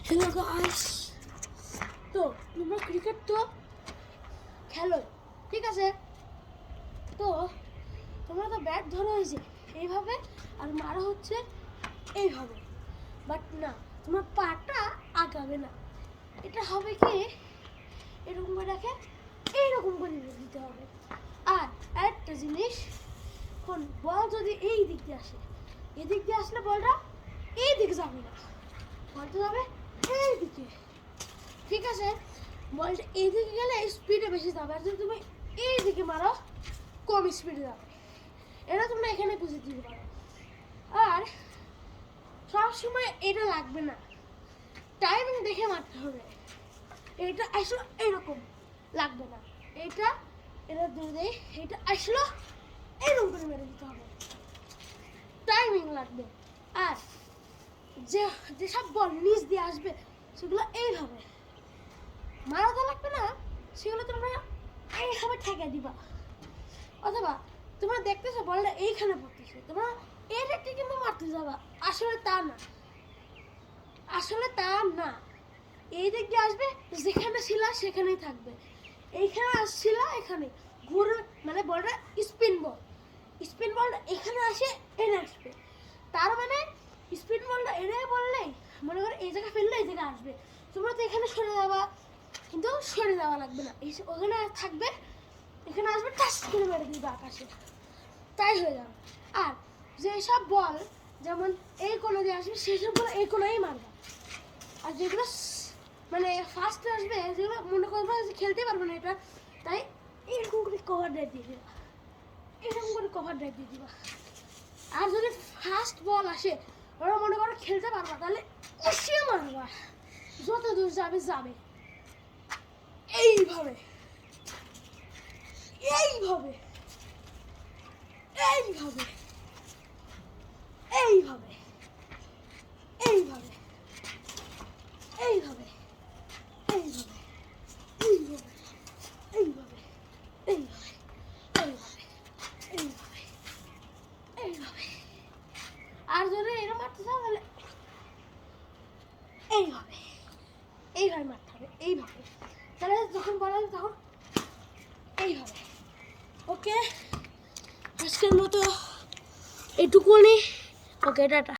Hello guys, তো তোমরা cricket তো খেলো, ঠিক আছে? তো তোমরা তো ব্যাট ধরা হয়েছে এইভাবে আর মারা হচ্ছে এইভাবে, বাট না, তোমার পাটা আগাবে না। এটা হবে কি, এরকম করে রাখে এইরকম করে দিতে হবে। আর একটা জিনিস, কোন বল যদি এই দিক দিয়ে আসে, এদিক দিয়ে আসলে বলটা এই দিকে যাবে না, বলটা যাবে এই দিকে, ঠিক আছে? বলটা এইদিকে গেলে স্পিডে বেশি যাবে, আর যদি তুমি এই দিকে মারো কম স্পিডে যাবে। এটা তোমরা এখানে বুঝে দিতে পারো। আর সবসময় এটা লাগবে না, টাইমিং দেখে মারতে হবে। এটা আসলে এইরকম লাগবে না, এটা এটা দিয়ে এটা আসলে এইরকম করে মেরে দিতে হবে, টাইমিং লাগবে। আর যেসব বল নিচ দিয়ে আসবে সেগুলো এইভাবে মারাতে লাগবে না, সেগুলো তোমরা এইভাবে ঠেকে দিবা। অথবা তোমরা দেখতেছো বলটা এইখানে পড়তেছে, তোমরা এই দিকটা কিন্তু মারতে যাবা, আসলে তা না, আসলে তা না। এই দিক দিয়ে আসবে, যেখানে ছিল সেখানেই থাকবে। এইখানে আসছিল, এখানে ঘুরে, মানে বলটা স্পিন বল, স্পিন বলটা এখানে আসে এনে আসবে। তার মানে স্পিন বলটা এনে বললেই মনে করো এই জায়গায় ফেললে এই জায়গায় আসবে, তোমরা তো এখানে সরে যাবা, কিন্তু সরে যাওয়া লাগবে না, ওখানে থাকবে, এখানে আসবে, টাচ করে মেরে দিবে আকাশে, তাই হয়ে যাবে। আর যেসব বল যেমন এই কোণে দিয়ে আসবে সেসব বল এই কোণেই মারবে। আর যেগুলো মানে ফার্স্টে আসবে, যেগুলো মনে করবে খেলতে পারবে না এটা, তাই এরকম করে কভার ড্রাইভ দিয়ে দিবা, এরকম করে কভার ড্রাইভ দিয়ে দিবা। আর যদি ফার্স্ট বল আসে, ওরা মনে করো খেলতে পারবা, তাহলে কষিয়ে মারবা, যত দূর যাবে যাবে, এইভাবে এইভাবে এইভাবে এইভাবে এইভাবে এইভাবে এইভাবে এইভাবে এইভাবে এইভাবে এইভাবে এইভাবে। আর যদি এরকম মারতে চাও তাহলে এইভাবে এইভাবে মারতে হবে, এইভাবে, তাহলে যখন বলা হবে তখন এইভাবে। ওকে, আজকের মতো এটুকুনি। ওকে, টাটা।